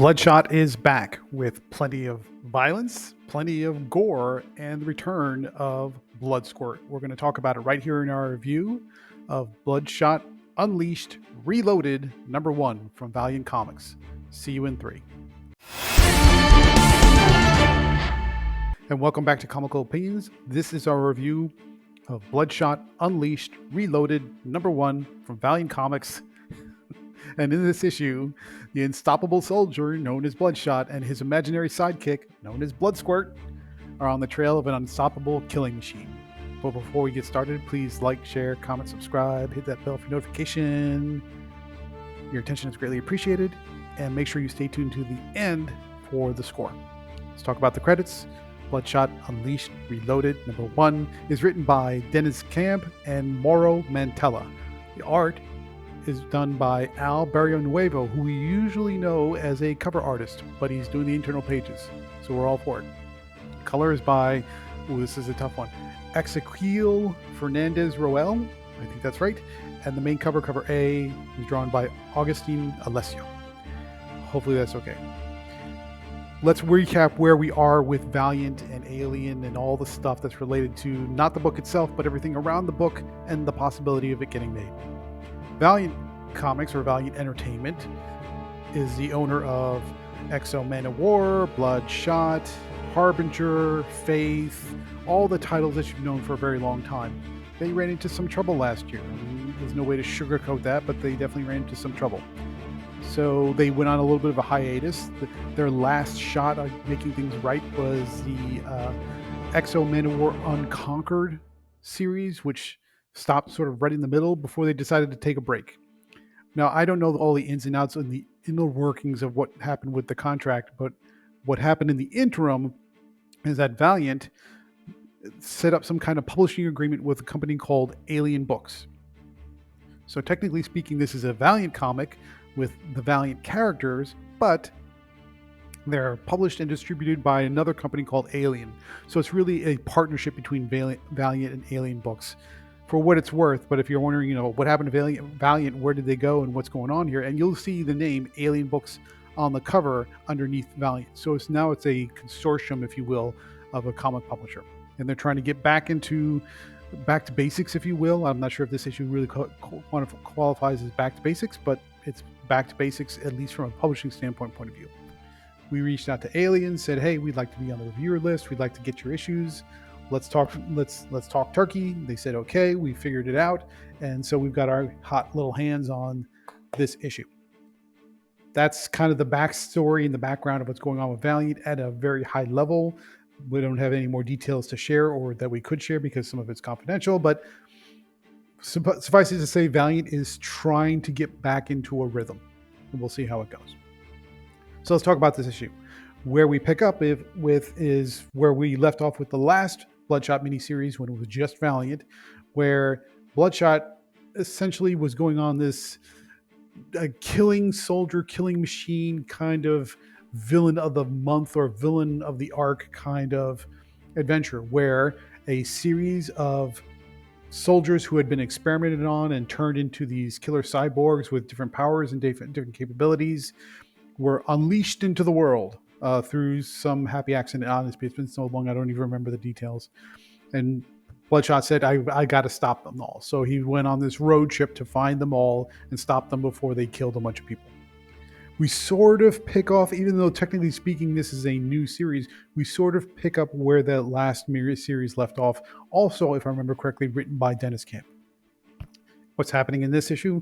Bloodshot is back with plenty of violence, plenty of gore, and the return of Bloodsquirt. We're going to talk about it right here in our review of Bloodshot Unleashed Reloaded #1 from Valiant Comics. See you in 3. And welcome back to Comical Opinions. This is our review of Bloodshot Unleashed Reloaded #1 from Valiant Comics. And in this issue, the unstoppable soldier known as Bloodshot and his imaginary sidekick known as Bloodsquirt are on the trail of an unstoppable killing machine. But before we get started, please like, share, comment, subscribe, hit that bell for notification. Your attention is greatly appreciated, and make sure you stay tuned to the end for the score. Let's talk about the credits. Bloodshot Unleashed Reloaded #1 is written by Dennis Camp and Mauro Mantella. The art is done by Al Barrionuevo, who we usually know as a cover artist, but he's doing the internal pages, so we're all for it. Color is by, this is a tough one, Ezequiel Fernandez Roel, I think that's right, and the main cover A, is drawn by Augustine Alessio. Hopefully that's okay. Let's recap where we are with Valiant and Alien and all the stuff that's related to not the book itself, but everything around the book and the possibility of it getting made. Valiant Comics, or Valiant Entertainment, is the owner of Exo Man of War, Bloodshot, Harbinger, Faith, all the titles that you've known for a very long time. They ran into some trouble last year. There's no way to sugarcoat that, but they definitely ran into some trouble. So they went on a little bit of a hiatus. Their last shot at making things right was the Exo Man of War Unconquered series, which stopped sort of right in the middle before they decided to take a break. Now, I don't know all the ins and outs and the inner workings of what happened with the contract, but what happened in the interim is that Valiant set up some kind of publishing agreement with a company called Alien Books. So technically speaking, this is a Valiant comic with the Valiant characters, but they're published and distributed by another company called Alien. So it's really a partnership between Valiant and Alien Books. For what it's worth, but if you're wondering, what happened to Valiant, where did they go, and what's going on here, and you'll see the name Alien Books on the cover underneath Valiant. So it's a consortium, if you will, of a comic publisher, and they're trying to get back to basics, if you will. I'm not sure if this issue really qualifies as back to basics, but it's back to basics, at least from a publishing point of view. We reached out to Alien, said, hey, we'd like to be on the reviewer list. We'd like to get your issues. Let's talk turkey. They said, okay, we figured it out. And so we've got our hot little hands on this issue. That's kind of the backstory and the background of what's going on with Valiant at a very high level. We don't have any more details to share, or that we could share, because some of it's confidential, but suffice it to say, Valiant is trying to get back into a rhythm, and we'll see how it goes. So let's talk about this issue. Where we pick up is where we left off with the last Bloodshot miniseries, when it was just Valiant, where Bloodshot essentially was going on this killing machine kind of villain of the month or villain of the arc kind of adventure, where a series of soldiers who had been experimented on and turned into these killer cyborgs with different powers and different capabilities were unleashed into the world through some happy accident. Honestly, it's been so long I don't even remember the details. And Bloodshot said, I got to stop them all. So he went on this road trip to find them all and stop them before they killed a bunch of people. We sort of pick off, even though technically speaking this is a new series, we sort of pick up where the last series left off. Also, if I remember correctly, written by Dennis Camp. What's happening in this issue?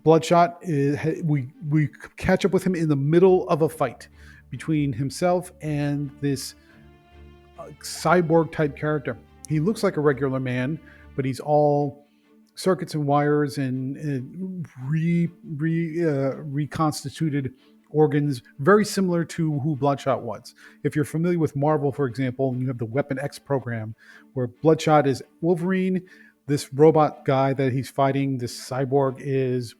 Bloodshot, we catch up with him in the middle of a fight between himself and this cyborg type character. He looks like a regular man, but he's all circuits and wires and reconstituted organs, very similar to who Bloodshot was. If you're familiar with Marvel, for example, and you have the Weapon X program, where Bloodshot is Wolverine, this robot guy that he's fighting, this cyborg, is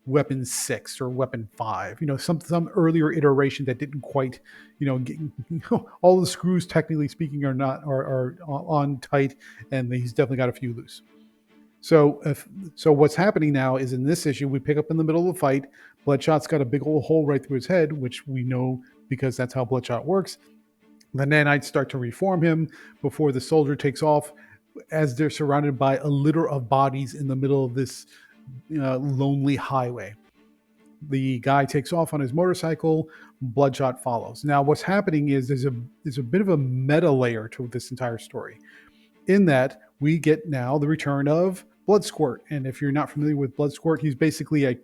Weapon 6 or Weapon 5. Some earlier iteration that didn't quite, get, all the screws, technically speaking, are on tight, and he's definitely got a few loose. So what's happening now is, in this issue, we pick up in the middle of the fight. Bloodshot's got a big old hole right through his head, which we know because that's how Bloodshot works. The nanites start to reform him before the soldier takes off, as they're surrounded by a litter of bodies in the middle of this lonely highway. The guy takes off on his motorcycle. Bloodshot follows. Now, what's happening is there's a bit of a meta layer to this entire story, in that we get now the return of Bloodsquirt. And if you're not familiar with Bloodsquirt, he's basically a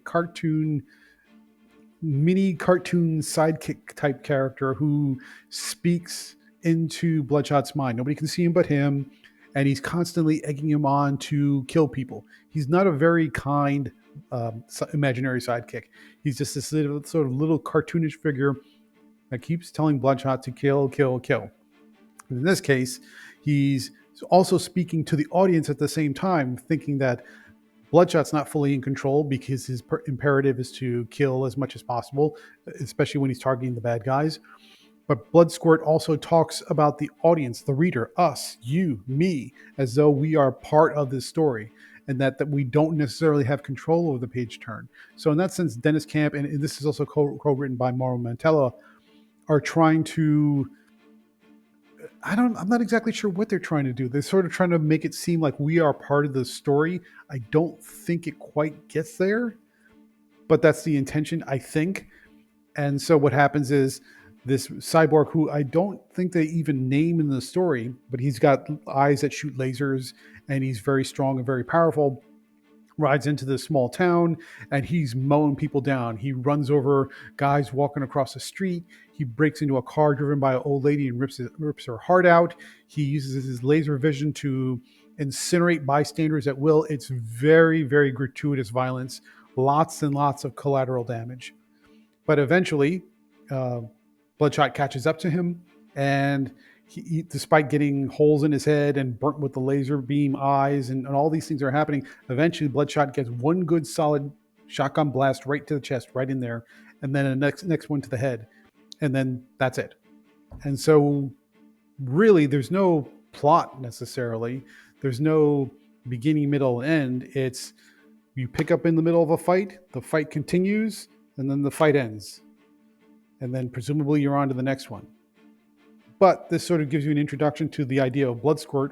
mini cartoon sidekick type character who speaks into Bloodshot's mind. Nobody can see him but him, and he's constantly egging him on to kill people. He's not a very kind imaginary sidekick. He's just this sort of little cartoonish figure that keeps telling Bloodshot to kill, kill, kill. In this case, he's also speaking to the audience at the same time, thinking that Bloodshot's not fully in control because his imperative is to kill as much as possible, especially when he's targeting the bad guys. But Bloodsquirt also talks about the audience, the reader, us, you, me, as though we are part of this story, and that we don't necessarily have control over the page turn. So in that sense, Dennis Camp, and this is also co-written by Mauro Mantella, are trying to, I'm not exactly sure what they're trying to do. They're sort of trying to make it seem like we are part of the story. I don't think it quite gets there, but that's the intention, I think. And so what happens is this cyborg, who I don't think they even name in the story, but he's got eyes that shoot lasers and he's very strong and very powerful, rides into this small town and he's mowing people down. He runs over guys walking across the street. He breaks into a car driven by an old lady and rips her heart out. He uses his laser vision to incinerate bystanders at will. It's very, very gratuitous violence, lots and lots of collateral damage. But eventually, Bloodshot catches up to him, and he, despite getting holes in his head and burnt with the laser beam eyes and all these things are happening, eventually Bloodshot gets one good solid shotgun blast right to the chest, right in there, and then a next one to the head, and then that's it. And so really there's no plot necessarily. There's no beginning, middle, end. It's you pick up in the middle of a fight, the fight continues, and then the fight ends. And then presumably you're on to the next one. But this sort of gives you an introduction to the idea of Bloodsquirt,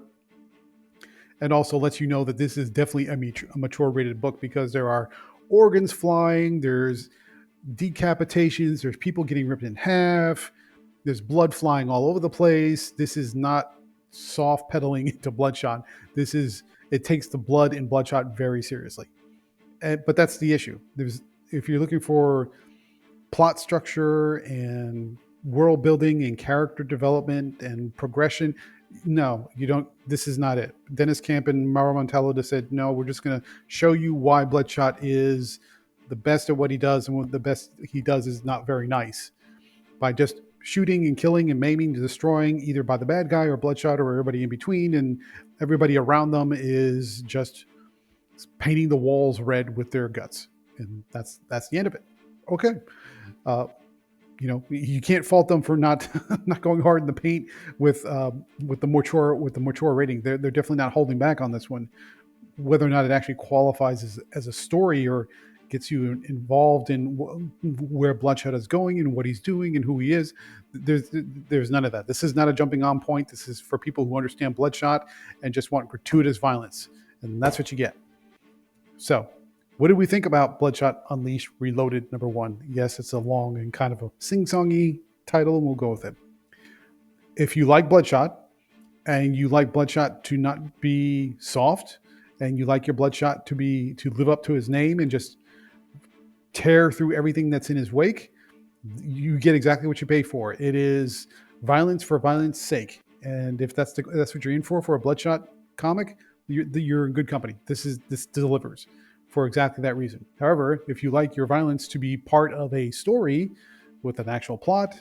and also lets you know that this is definitely a mature rated book, because there are organs flying, there's decapitations, there's people getting ripped in half, there's blood flying all over the place. This is not soft pedaling into Bloodshot. It takes the blood in Bloodshot very seriously. But that's the issue. If you're looking for plot structure and world building and character development and progression, no, you don't. This is not it. Dennis Camp and Mauro Mantella just said, no, we're just going to show you why Bloodshot is the best at what he does, and what the best he does is not very nice, by just shooting and killing and maiming and destroying, either by the bad guy or Bloodshot or everybody in between, and everybody around them is just painting the walls red with their guts, and that's the end of it. Okay. You can't fault them for not not going hard in the paint with the mature rating. They're definitely not holding back on this one. Whether or not it actually qualifies as a story or gets you involved in where Bloodshot is going and what he's doing and who he is, there's none of that. This is not a jumping on point. This is for people who understand Bloodshot and just want gratuitous violence, and that's what you get. So, what did we think about Bloodshot Unleashed Reloaded #1? Yes, it's a long and kind of a sing-songy title, and we'll go with it. If you like Bloodshot, and you like Bloodshot to not be soft, and you like your Bloodshot to live up to his name and just tear through everything that's in his wake, you get exactly what you pay for. It is violence for violence sake, and if that's what you're in for a Bloodshot comic, you're in good company. This delivers for exactly that reason. However, if you like your violence to be part of a story with an actual plot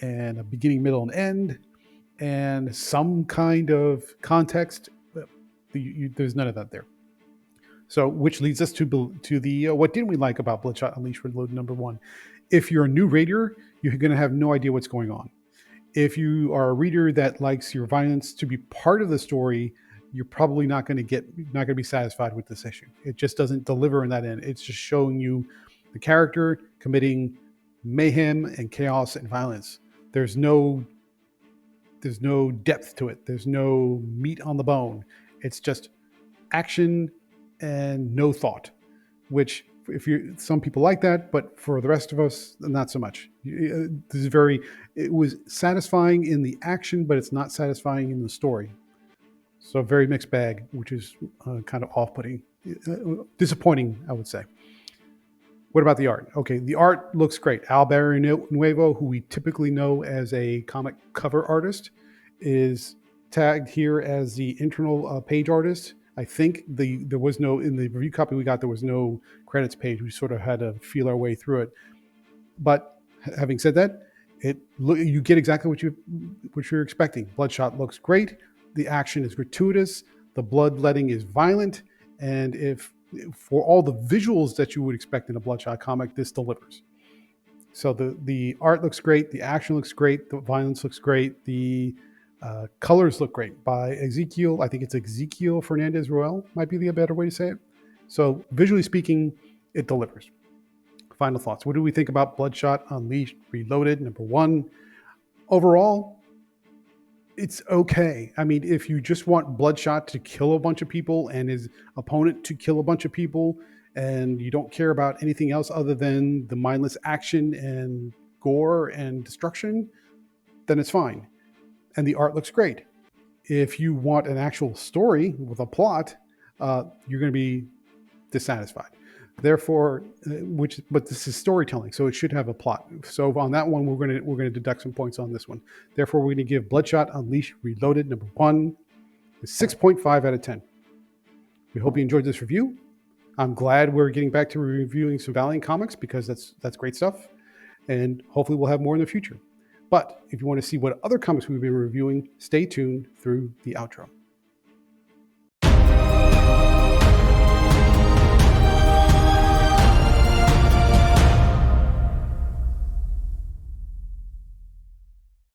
and a beginning, middle, and end, and some kind of context, there's none of that there. So, which leads us to the what didn't we like about Bloodshot Unleashed Reloaded #1? If you're a new reader, you're going to have no idea what's going on. If you are a reader that likes your violence to be part of the story, you're probably not going to be satisfied with this issue. It just doesn't deliver in that end. It's just showing you the character committing mayhem and chaos and violence. There's no depth to it. There's no meat on the bone. It's just action and no thought, which if you some people like that, but for the rest of us, not so much. This is it was satisfying in the action, but it's not satisfying in the story. So very mixed bag, which is kind of off-putting, disappointing, I would say. What about the art? Okay, the art looks great. Al Barrionuevo, who we typically know as a comic cover artist, is tagged here as the internal page artist. I think there was no, in the review copy we got, there was no credits page. We sort of had to feel our way through it. But having said that, you get exactly what you're expecting. Bloodshot looks great. The action is gratuitous. The bloodletting is violent. And for all the visuals that you would expect in a Bloodshot comic, this delivers. So the art looks great. The action looks great. The violence looks great. The colors look great by Ezekiel. I think it's Ezekiel Fernandez Roel, might be the better way to say it. So visually speaking, it delivers. Final thoughts. What do we think about Bloodshot Unleashed Reloaded, number 1? Overall, it's okay. I mean, if you just want Bloodshot to kill a bunch of people and his opponent to kill a bunch of people, and you don't care about anything else other than the mindless action and gore and destruction, then it's fine. And the art looks great. If you want an actual story with a plot, you're going to be dissatisfied. Therefore, but this is storytelling, so it should have a plot. So on that one, we're going to deduct some points on this one. Therefore, we're going to give Bloodshot Unleashed Reloaded, number 1, a 6.5 out of 10. We hope you enjoyed this review. I'm glad we're getting back to reviewing some Valiant comics because that's great stuff, and hopefully we'll have more in the future. But if you want to see what other comics we've been reviewing, stay tuned through the outro.